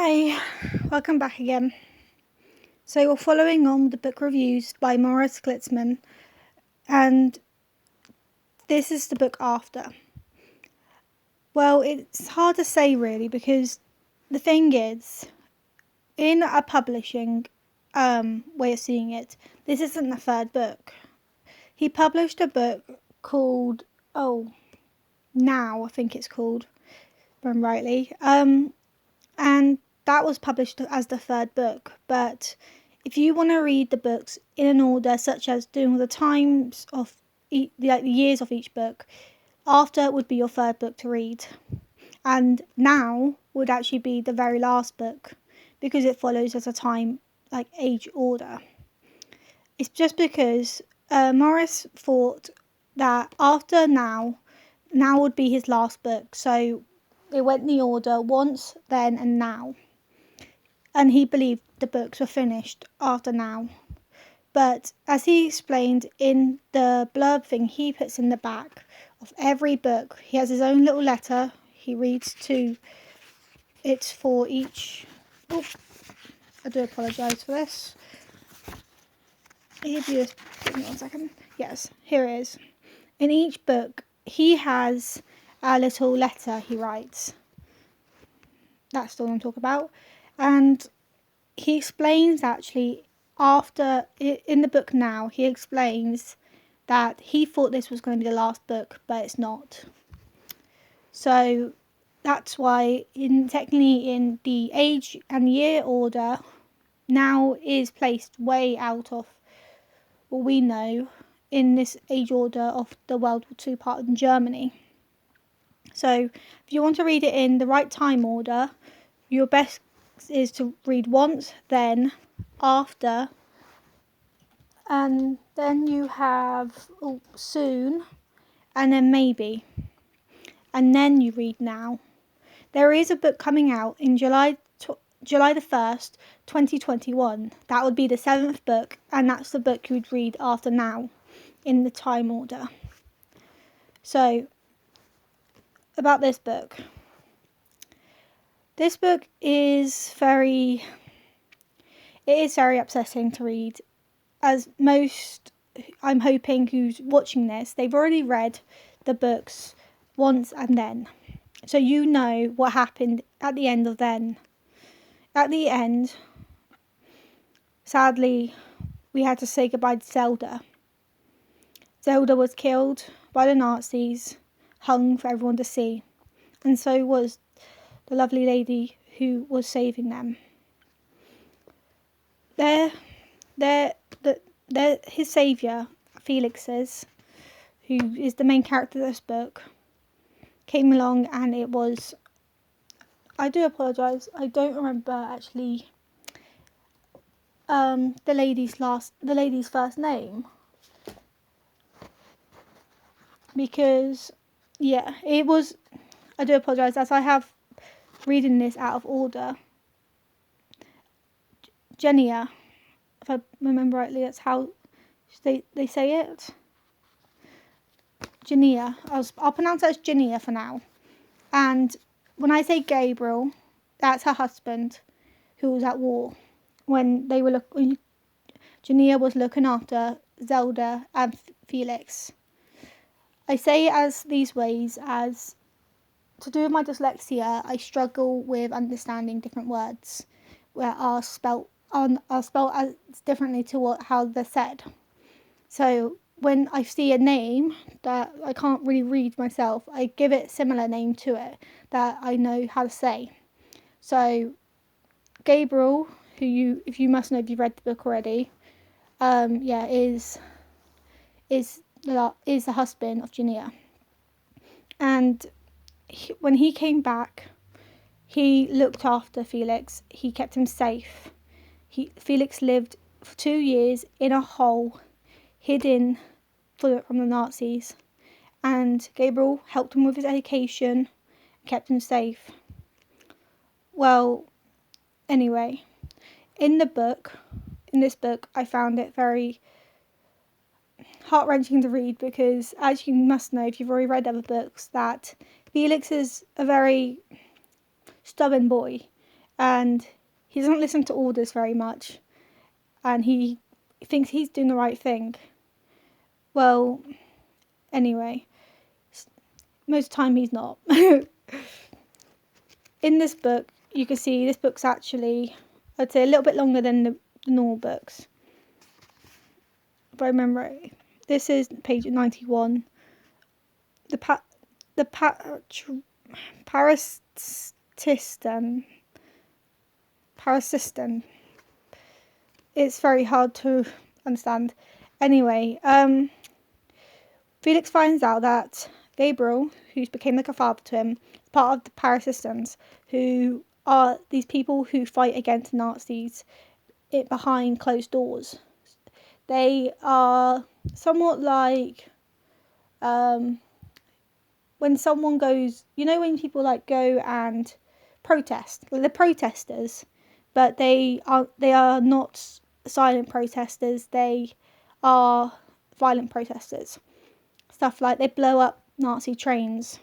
Hi, welcome back again. So we're following on with the book reviews by Gleitzman, and this is the book after. Well, it's hard to say really, because the thing is, in a publishing way of seeing it, this isn't the third book. He published a book called Now, I think it's called, if I'm rightly, and that was published as the third book. But if you want to read the books in an order, such as doing the times of the years of each book, after would be your third book to read, and now would actually be the very last book, because it follows as a time age order. It's just because Morris thought that after now would be his last book, so it went in the order once, then, and now. And he believed the books were finished after now. But as he explained in the blurb thing he puts in the back of every book, he has his own little letter he reads to. It's for each. Oh, I do apologise for this. Give me 1 second. Yes, here it is. In each book, he has a little letter he writes. That's the one I'm talking about. And he explains actually after, in the book now, he explains that he thought this was going to be the last book, but it's not. So that's why technically in the age and year order, now is placed way out of what we know in this age order of the World War II part in Germany. So if you want to read it in the right time order, your best is to read once, then, after, and then you have soon, and then maybe, and then you read now. There is a book coming out in July the 1st, 2021. That would be the 7th book, and that's the book you would read after now in the time order. So, about this book. This book is very upsetting to read, as most, I'm hoping, who's watching this, they've already read the books once and then. So you know what happened at the end of then. At the end, sadly, we had to say goodbye to Zelda. Zelda was killed by the Nazis, hung for everyone to see, and so was the lovely lady who was saving them. His saviour, Felix's, who is the main character of this book, came along, and it was, I do apologise, I don't remember actually the lady's first name, because it was, I do apologise, as I have reading this out of order. Genia, if I remember rightly, that's how they say it. Genia. I'll pronounce it as Genia for now. And when I say Gabriel, that's her husband, who was at war when Genia was looking after Zelda and Felix. I say it as these ways as, to do with my dyslexia, I struggle with understanding different words where are spelt as differently to how they're said. So when I see a name that I can't really read myself, I give it a similar name to it that I know how to say. So Gabriel, who if you must know if you've read the book already, is the husband of Genia. And when he came back, he looked after Felix. He kept him safe. Felix lived for 2 years in a hole, hidden from the Nazis. And Gabriel helped him with his education and kept him safe. Well, anyway, in this book, I found it very heart-wrenching to read, because as you must know if you've already read other books, that Felix is a very stubborn boy, and he doesn't listen to orders very much, and he thinks he's doing the right thing. Well, anyway, most of the time he's not. In this book, you can see this book's actually, I'd say, a little bit longer than the normal books. If I remember it, this is page 91. The parasystem. It's very hard to understand. Anyway, Felix finds out that Gabriel, who's became like a father to him, is part of the parasystms, who are these people who fight against Nazis behind closed doors. They are somewhat like when someone goes, when people like go and protest, they're protesters, but they are not silent protesters, they are violent protesters. Stuff like they blow up Nazi trains,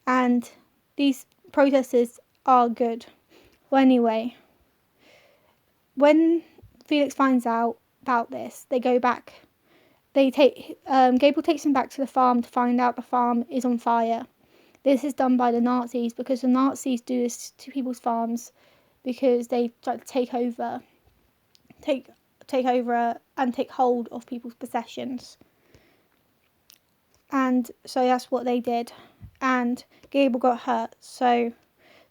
and these protesters are good. Well, anyway, when Felix finds out about this, they go back. Gabriel takes him back to the farm to find out the farm is on fire. This is done by the Nazis, because the Nazis do this to people's farms because they try to take over and take hold of people's possessions. And so that's what they did. And Gabriel got hurt. So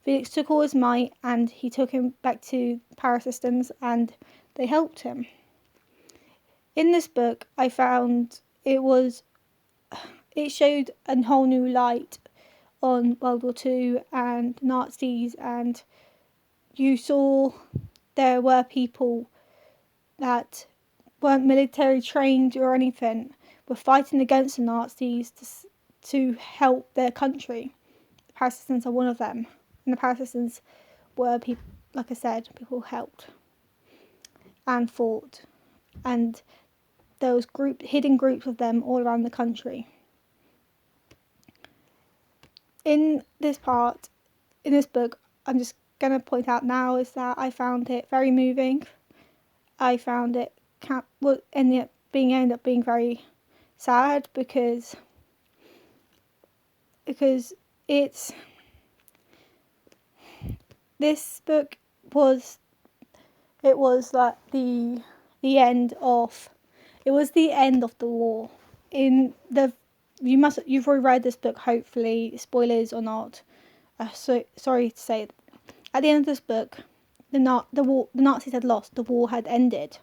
Felix took all his might and he took him back to Parasystems, and they helped him. In this book, I found it showed a whole new light on World War II and Nazis, and you saw there were people that weren't military trained or anything, were fighting against the Nazis to help their country. The Parasystms are one of them, and the Parasystms were people, like I said, people who helped and fought, and there was hidden groups of them all around the country. In this book, I'm just going to point out now is that I found it very moving. I found it ended up being very sad because this book was like the end of the war. You've already read this book, hopefully, spoilers or not. So sorry to say, at the end of this book, the Nazis had lost, the war had ended,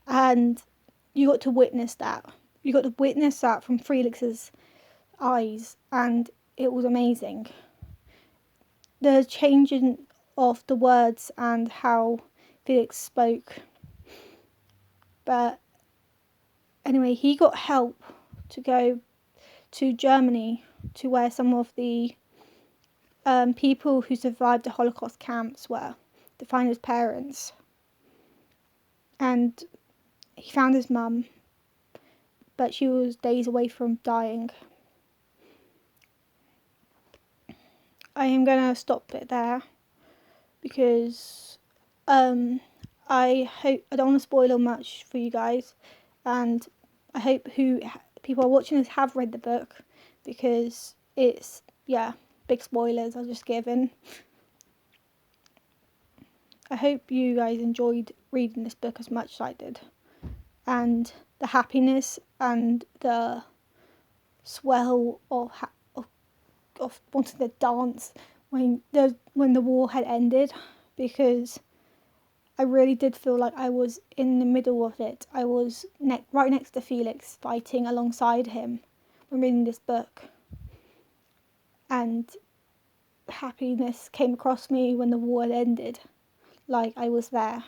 and you got to witness that. You got to witness that from Felix's eyes, and it was amazing. The changing of the words and how Felix spoke. But anyway, he got help to go to Germany, to where some of the people who survived the Holocaust camps were, to find his parents. And he found his mum, but she was days away from dying. I am going to stop it there because I don't want to spoil much for you guys, and I hope people are watching this have read the book, because it's big spoilers I've just given. I hope you guys enjoyed reading this book as much as I did, and the happiness and the swell of wanting to dance when the war had ended, because I really did feel like I was in the middle of it. I was right next to Felix, fighting alongside him when reading this book, and happiness came across me when the war had ended, like I was there.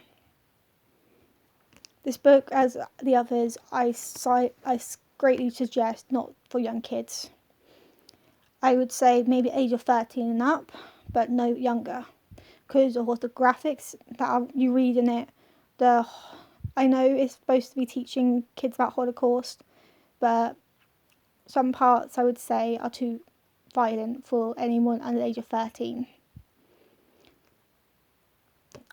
This book, as the others, I greatly suggest not for young kids. I would say maybe age of 13 and up, but no younger, because of what the graphics that you read in it. I know it's supposed to be teaching kids about Holocaust, but some parts I would say are too violent for anyone under the age of 13.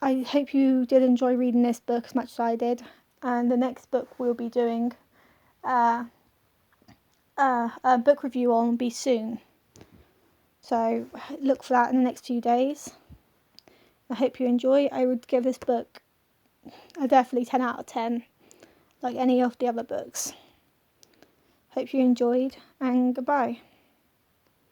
I hope you did enjoy reading this book as much as I did, and the next book we'll be doing a book review on will be soon. So look for that in the next few days. I hope you enjoy. I would give this book a definitely 10 out of 10, like any of the other books. Hope you enjoyed, and goodbye.